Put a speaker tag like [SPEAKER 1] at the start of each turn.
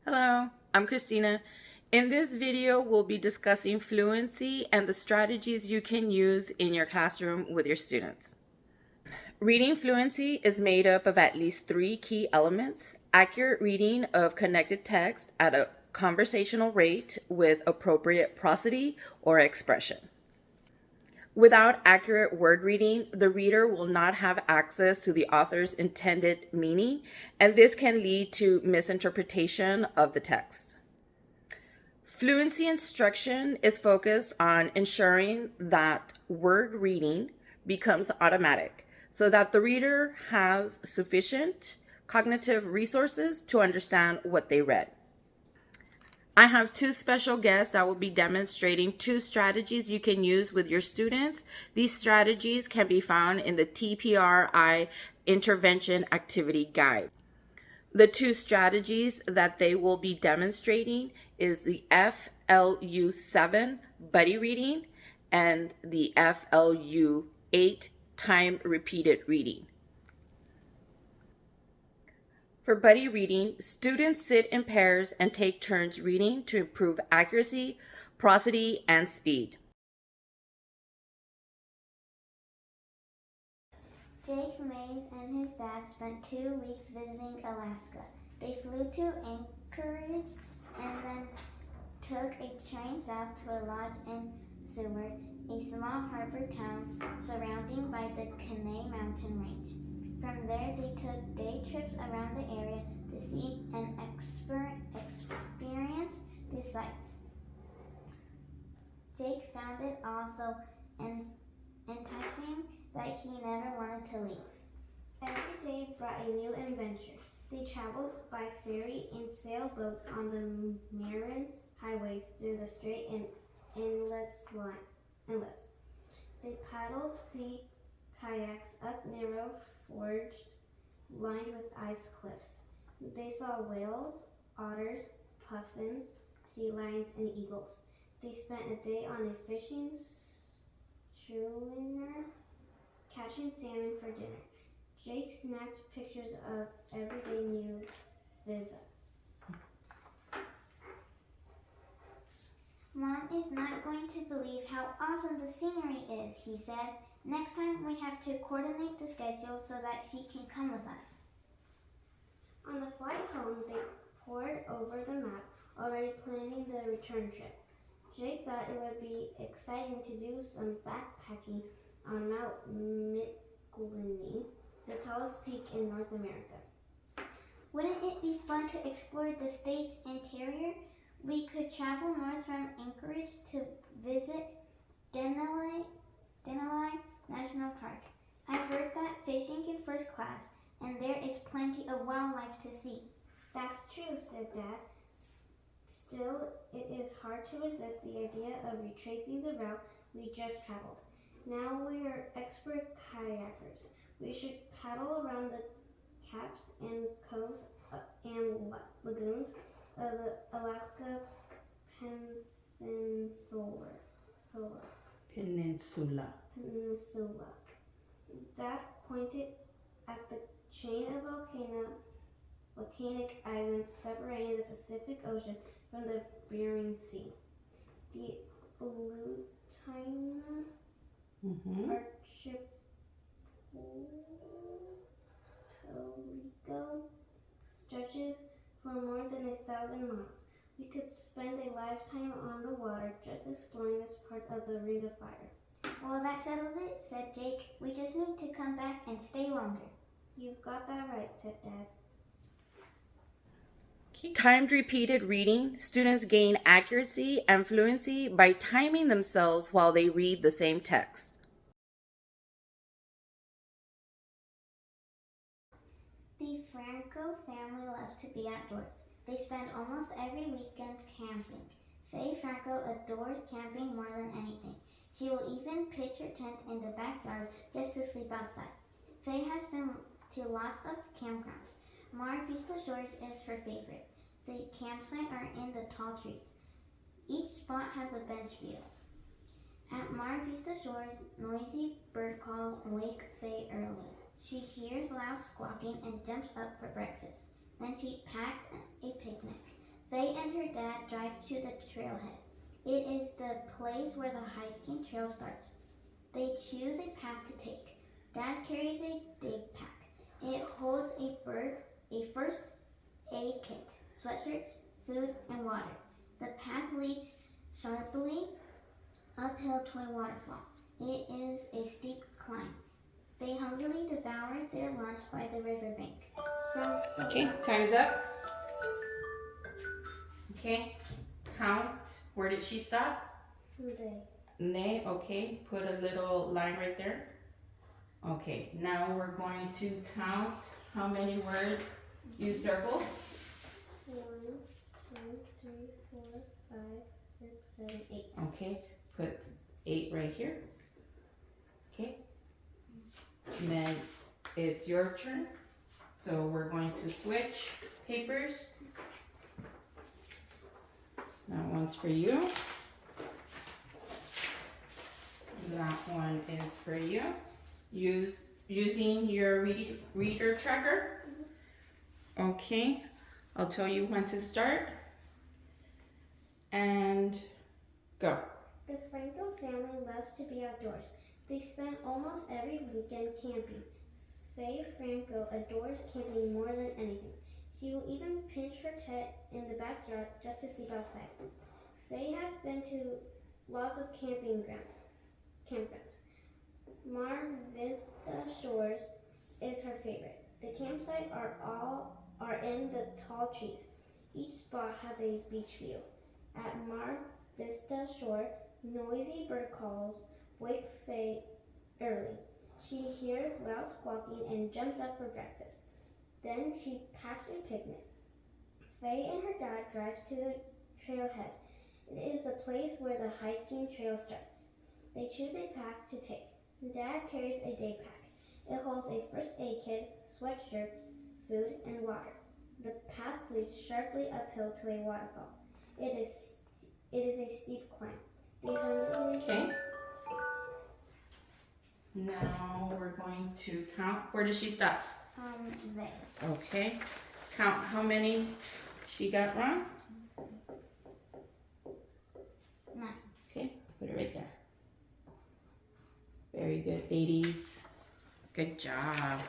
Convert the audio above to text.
[SPEAKER 1] Hello, I'm Christina. In this video, we'll be discussing fluency and the strategies you can use in your classroom with your students. Reading fluency is made up of at least three key elements: accurate reading of connected text at a conversational rate with appropriate prosody or expression. Without accurate word reading, the reader will not have access to the author's intended meaning, and this can lead to misinterpretation of the text. Fluency instruction is focused on ensuring that word reading becomes automatic so that the reader has sufficient cognitive resources to understand what they read. I have two special guests that will be demonstrating two strategies you can use with your students. These strategies can be found in the TPRI Intervention Activity Guide. The two strategies that they will be demonstrating is the FLU7 buddy reading and the FLU8 time repeated reading. For buddy reading, students sit in pairs and take turns reading to improve accuracy, prosody, and speed.
[SPEAKER 2] Jake Mays and his dad spent 2 weeks visiting Alaska. They flew to Anchorage and then took a train south to a lodge in Seward, a small harbor town surrounded by the Kenai mountain range. From there, they took day trips around the area to see and experience the sights. Jake found it all so enticing that he never wanted to leave. Every day brought a new adventure. They traveled by ferry and sailboat on the Marin highways through the strait and inlets. They paddled sea kayaks up narrow fords lined with ice cliffs. They saw whales, otters, puffins, sea lions, and eagles. They spent a day on a fishing schooner catching salmon for dinner. Jake snapped pictures of everyday new visit. Mom is not going to believe how awesome the scenery is, he said. Next time we have to coordinate the schedule so that she can come with us. On the flight home, they pored over the map, already planning the return trip. Jake thought it would be exciting to do some backpacking on Mount McIlhenny, the tallest peak in North America. Wouldn't it be fun to explore the state's interior? We could travel north from Anchorage to visit Denali National Park. I heard that fishing in first class, and there is plenty of wildlife to see. That's true, said Dad. Still, it is hard to resist the idea of retracing the route we just traveled. Now we are expert kayakers. We should paddle around the caps and coves and lagoons of the Alaska
[SPEAKER 3] Peninsula.
[SPEAKER 2] Dad pointed at the chain of volcanic islands separating the Pacific Ocean from the Bering Sea. The Aleutian archipelago stretches for more than 1,000 miles. We could spend a lifetime on the water just exploring this part of the Ring of Fire. Well, that settles it, said Jake. We just need to come back and stay longer. You've got that right, said Dad.
[SPEAKER 1] Timed repeated reading, students gain accuracy and fluency by timing themselves while they read the same text.
[SPEAKER 2] The Franco family loves to be outdoors. They spend almost every weekend camping. Faye Franco adores camping more than anything. She will even pitch her tent in the backyard just to sleep outside. Faye has been to lots of campgrounds. Mar Vista Shores is her favorite. The campsites are in the tall trees. Each spot has a bench view. At Mar Vista Shores, noisy bird calls wake Faye early. She hears loud squawking and jumps up for breakfast. Then she packs a picnic. Faye and her dad drive to the trailhead. It is the place where the hiking trail starts. They choose a path to take. Dad carries a day pack. It holds a first aid kit, sweatshirts, food, and water. The path leads sharply uphill to a waterfall. It is a steep climb. They hungrily devour their lunch by the riverbank.
[SPEAKER 1] Okay, time's up. Okay, count. Where did she stop? They, okay, put a little line right there. Okay, now we're going to count how many words you circled.
[SPEAKER 2] 1, 2, 3, 4, 5, 6, 7, 8.
[SPEAKER 1] Okay, put 8 right here. Okay, and then it's your turn. So we're going to switch papers. That one's for you. That one is for you. Using your reader tracker. Okay, I'll tell you when to start. And go.
[SPEAKER 2] The Franco family loves to be outdoors. They spend almost every weekend camping. Faye Franco adores camping more than anything. She will even pitch her tent in the backyard just to sleep outside. Faye has been to lots of campgrounds. Mar Vista Shores is her favorite. The campsites are in the tall trees. Each spot has a beach view. At Mar Vista Shore, noisy bird calls wake Faye early. She hears loud squawking and jumps up for breakfast. Then she packs a picnic. Faye and her dad drive to the trailhead. It is the place where the hiking trail starts. They choose a path to take. Dad carries a day pack. It holds a first aid kit, sweatshirts, food, and water. The path leads sharply uphill to a waterfall. It is a steep climb. They hungrily
[SPEAKER 1] Okay. Now we're going to count. Where did she stop?
[SPEAKER 2] there.
[SPEAKER 1] Okay. Count how many she got wrong.
[SPEAKER 2] 9.
[SPEAKER 1] Okay, put it right there. Very good, ladies. Good job.